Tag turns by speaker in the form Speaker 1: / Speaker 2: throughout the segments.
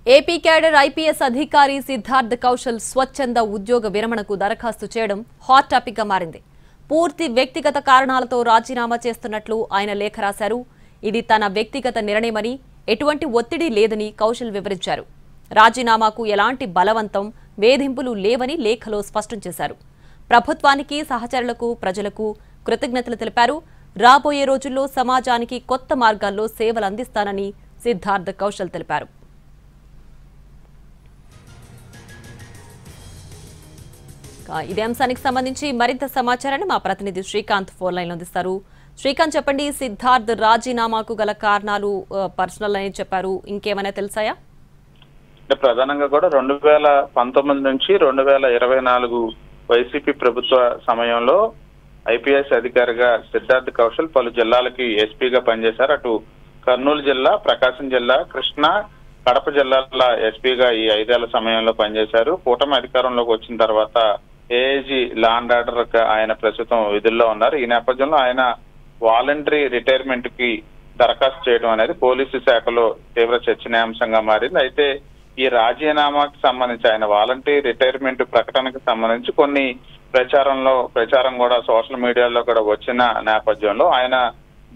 Speaker 1: AP cadre IPS అధికారి సిద్ధార్థ్ కౌశల్ స్వచ్ఛంద ఉద్యోగ విరమణకు దరఖాస్తు చేయడం హాట్ టాపిక్ గా మారింది. పూర్తి వ్యక్తిగత కారణాలతో రాజీనామా చేస్తున్నట్లు ఆయన లేఖ రాశారు. ఇది తన వ్యక్తిగత నిర్ణయమని, ఎటువంటి ఒత్తిడి లేదని కౌశల్ వివరించారు. రాజీనామాకు ఎలాంటి బలవంతం, వేధింపులు లేవని లేఖలో స్పష్టం చేశారు. ప్రభుత్వానికి, సహచరులకు, ప్రజలకు కృతజ్ఞతలు తెలిపారు. రాబోయే రోజుల్లో సమాజానికి కొత్త మార్గాల్లో సేవలు అందిస్తానని సిద్ధార్థ్ కౌశల్ తెలిపారు. ఇదే అంశానికి సంబంధించి మరింత సమాచారాన్ని మా ప్రతినిధి శ్రీకాంత్ ఫోన్ లైన్ లో అందిస్తారు. శ్రీకాంత్, చెప్పండి, సిద్ధార్థ్ రాజీనామాకు గల కారణాలు పర్సనల్ అని చెప్పారు, ఇంకేమైనా తెలుసాయా?
Speaker 2: ప్రధానంగా కూడా 2019 నుంచి 2024 వైసీపీ ప్రభుత్వ సమయంలో ఐపీఎస్ అధికారిగా సిద్ధార్థ్ కౌశల్ పలు జిల్లాలకి ఎస్పీగా పనిచేశారు. అటు కర్నూలు జిల్లా, ప్రకాశం జిల్లా, కృష్ణా, కడప జిల్లాల ఎస్పీగా ఈ 5 ఏళ్ల సమయంలో పనిచేశారు. కూటమి అధికారంలోకి వచ్చిన తర్వాత ఏఐజీ లా అండ్ ఆర్డర్ ఆయన ప్రస్తుతం విధుల్లో ఉన్నారు. ఈ నేపథ్యంలో ఆయన వాలంటరీ రిటైర్మెంట్ కి దరఖాస్తు చేయడం అనేది పోలీసు శాఖలో తీవ్ర చర్చనీయాంశంగా మారింది. అయితే ఈ రాజీనామాకి సంబంధించి, ఆయన వాలంటరీ రిటైర్మెంట్ ప్రకటనకు సంబంధించి కొన్ని ప్రచారం కూడా సోషల్ మీడియాలో కూడా వచ్చిన నేపథ్యంలో ఆయన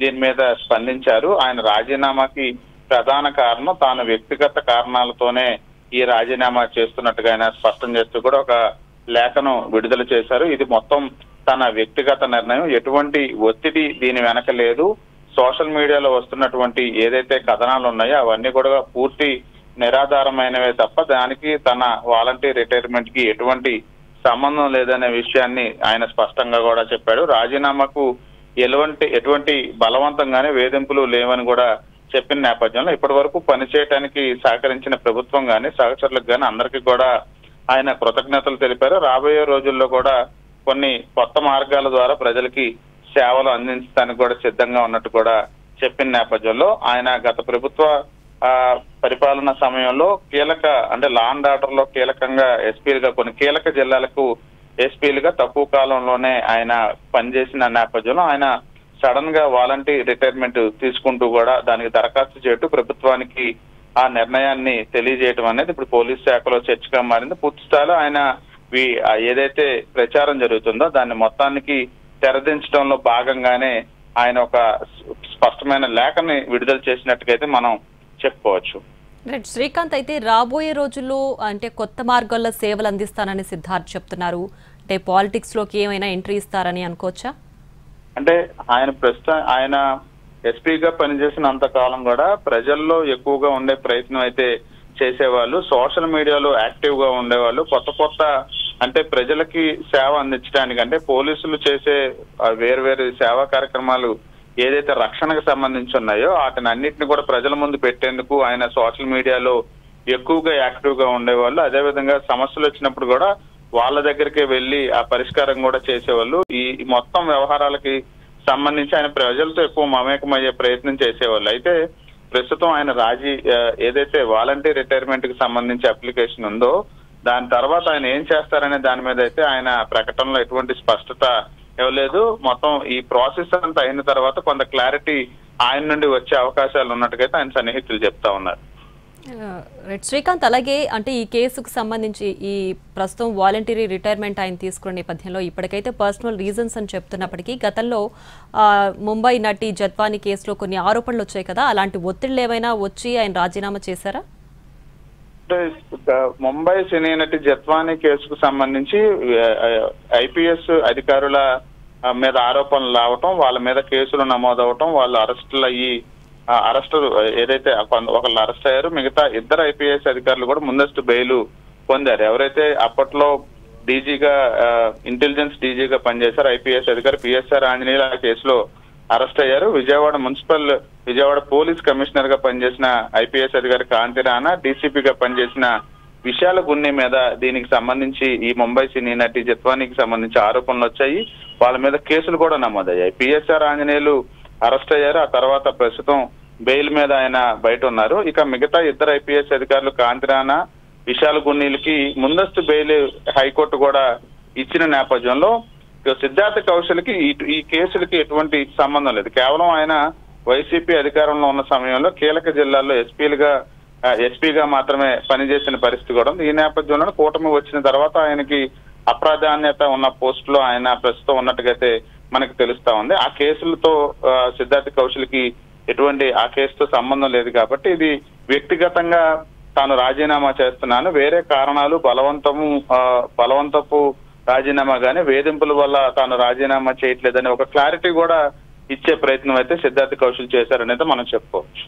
Speaker 2: దీని మీద స్పందించారు. ఆయన రాజీనామాకి ప్రధాన కారణం తాను వ్యక్తిగత కారణాలతోనే ఈ రాజీనామా చేస్తున్నట్టుగా ఆయన స్పష్టం చేస్తూ కూడా ఒక లేఖను విడుదల చేశారు. ఇది మొత్తం తన వ్యక్తిగత నిర్ణయం, ఎటువంటి ఒత్తిడి దీని వెనక లేదు. సోషల్ మీడియాలో వస్తున్నటువంటి ఏదైతే కథనాలు ఉన్నాయో అవన్నీ కూడా పూర్తి నిరాధారమైనవే తప్ప దానికి తన వాలంటరీ రిటైర్మెంట్ కి ఎటువంటి సంబంధం లేదనే విషయాన్ని ఆయన స్పష్టంగా కూడా చెప్పాడు. రాజీనామాకు ఎటువంటి బలవంతంగానే వేధింపులు లేవని కూడా చెప్పిన నేపథ్యంలో ఇప్పటి వరకు పనిచేయడానికి సహకరించిన ప్రభుత్వం గాని, సహచరులకు గాని అందరికీ కూడా ఆయన కృతజ్ఞతలు తెలిపారు. రాబోయే రోజుల్లో కూడా కొన్ని కొత్త మార్గాల ద్వారా ప్రజలకి సేవలు అందించడానికి కూడా సిద్ధంగా ఉన్నట్టు కూడా చెప్పిన నేపథ్యంలో ఆయన గత ప్రభుత్వ పరిపాలన సమయంలో అంటే లా అండ్ ఆర్డర్ లో కీలకంగా ఎస్పీలుగా కొన్ని కీలక జిల్లాలకు ఎస్పీలుగా తక్కువ కాలంలోనే ఆయన పనిచేసిన నేపథ్యంలో ఆయన సడన్ గా వాలంటరీ రిటైర్మెంట్ తీసుకుంటూ కూడా దానికి దరఖాస్తు చేయటం, ప్రభుత్వానికి ఆ నిర్ణయాన్ని తెలియజేయడం అనేది ఇప్పుడు పోలీస్ శాఖలో చర్చగా మారింది. పూర్తి స్థాయిలో ఆయన ఏదైతే ప్రచారం జరుగుతుందో దాన్ని మొత్తానికి తెరదించడంలో భాగంగానే ఆయన ఒక స్పష్టమైన లేఖని విడుదల చేసినట్టుగైతే మనం చెప్పుకోవచ్చు.
Speaker 1: శ్రీకాంత్, అయితే రాబోయే రోజుల్లో అంటే కొత్త మార్గాల్లో సేవలు అందిస్తానని సిద్ధార్థ్ చెప్తున్నారు. అంటే పాలిటిక్స్ లోకి ఏమైనా ఎంట్రీ ఇస్తారని అనుకోవచ్చా?
Speaker 2: అంటే ఆయన ఎస్పీగా పనిచేసినంత కాలం కూడా ప్రజల్లో ఎక్కువగా ఉండే ప్రయత్నం అయితే చేసేవాళ్ళు. సోషల్ మీడియాలో యాక్టివ్ గా ఉండేవాళ్ళు. కొత్త అంటే ప్రజలకి సేవ అందించడానికి, అంటే పోలీసులు చేసే వేరు సేవా కార్యక్రమాలు ఏదైతే రక్షణకు సంబంధించి ఉన్నాయో వాటిని అన్నింటినీ కూడా ప్రజల ముందు పెట్టేందుకు ఆయన సోషల్ మీడియాలో ఎక్కువగా యాక్టివ్ గా ఉండేవాళ్ళు. అదేవిధంగా సమస్యలు వచ్చినప్పుడు కూడా వాళ్ళ దగ్గరికే వెళ్లి ఆ పరిష్కారం కూడా చేసేవాళ్ళు. ఈ మొత్తం వ్యవహారాలకి సంబంధించి ఆయన ప్రజలతో ఎక్కువ మమేకమయ్యే ప్రయత్నం చేసేవాళ్ళు. అయితే ప్రస్తుతం ఆయన ఏదైతే వాలంటరీ రిటైర్మెంట్ కి సంబంధించి అప్లికేషన్ ఉందో దాని తర్వాత ఆయన ఏం చేస్తారనే దాని మీద అయితే ఆయన ప్రకటనలో ఎటువంటి స్పష్టత ఇవ్వలేదు. మొత్తం ఈ ప్రాసెస్ అంతా అయిన తర్వాత కొంత క్లారిటీ ఆయన నుండి వచ్చే అవకాశాలు ఉన్నట్టుగైతే ఆయన సన్నిహితులు చెప్తా ఉన్నారు.
Speaker 1: శ్రీకాంత్, అలాగే అంటే ఈ కేసుకు సంబంధించి ఈ ప్రస్తుతం వాలంటరీ రిటైర్మెంట్ ఆయన తీసుకున్న నేపథ్యంలో ఇప్పటికైతే పర్సనల్ రీజన్స్ అని చెప్తున్నప్పటికీ గతంలో ముంబై నటి జత్వానీ కేసులో కొన్ని ఆరోపణలు వచ్చాయి కదా, అలాంటి ఒత్తిళ్లు ఏమైనా వచ్చి ఆయన రాజీనామా చేశారా?
Speaker 2: అంటే ముంబై సినీ నటి జత్వానీ కేసుకు సంబంధించి ఐపీఎస్ అధికారుల మీద ఆరోపణలు రావటం, వాళ్ళ మీద కేసులు నమోదవటం, వాళ్ళు అరెస్టు ఏదైతే ఒకళ్ళు అరెస్ట్ అయ్యారు, మిగతా 2 ఐపీఎస్ అధికారులు కూడా ముందస్తు బెయిల్ పొందారు. ఎవరైతే అప్పట్లో డీజీగా ఇంటెలిజెన్స్ డీజీగా పనిచేశారు ఐపీఎస్ అధికారి పిఎస్ఆర్ ఆంజనేయులు ఆ కేసులో అరెస్ట్ అయ్యారు. విజయవాడ పోలీస్ కమిషనర్ గా పనిచేసిన ఐపీఎస్ అధికారి కాంతి రాణా, డీసీపీగా పనిచేసిన విశాల గున్ని మీద దీనికి సంబంధించి ఈ ముంబై సినీ నటి జత్వానీకి సంబంధించి ఆరోపణలు వచ్చాయి. వాళ్ళ మీద కేసులు కూడా నమోదయ్యాయి. పిఎస్ఆర్ ఆంజనేయులు అరెస్ట్ అయ్యారు. ఆ తర్వాత ప్రస్తుతం బెయిల్ మీద ఆయన బయట ఉన్నారు. ఇక మిగతా 2 ఐపీఎస్ అధికారులు కాంతి రాణా, విశాల గున్నీలకి ముందస్తు బెయిల్ హైకోర్టు కూడా ఇచ్చిన నేపథ్యంలో సిద్ధార్థ్ కౌశల్కి ఈ కేసులకి ఎటువంటి సంబంధం లేదు. కేవలం ఆయన వైసీపీ అధికారంలో ఉన్న సమయంలో కీలక జిల్లాల్లో ఎస్పీలుగా ఎస్పీగా మాత్రమే పనిచేసిన పరిస్థితి కూడా ఉంది. ఈ నేపథ్యంలో కూటమి వచ్చిన తర్వాత ఆయనకి అప్రాధాన్యత ఉన్న పోస్ట్ లో ఆయన ప్రస్తుతం ఉన్నట్టుగైతే మనకు తెలుస్తా ఉంది. ఆ కేసులతో సిద్ధార్థ్ కౌశల్కి ఎటువంటి ఆ కేసుతో సంబంధం లేదు కాబట్టి ఇది వ్యక్తిగతంగా తాను రాజీనామా చేస్తున్నాను, వేరే కారణాలు బలవంతపు రాజీనామా గానీ వేధింపుల వల్ల తాను రాజీనామా చేయట్లేదని ఒక క్లారిటీ కూడా ఇచ్చే ప్రయత్నం అయితే సిద్ధార్థ్ కౌశల్ చేశారనేది మనం చెప్పుకోవచ్చు.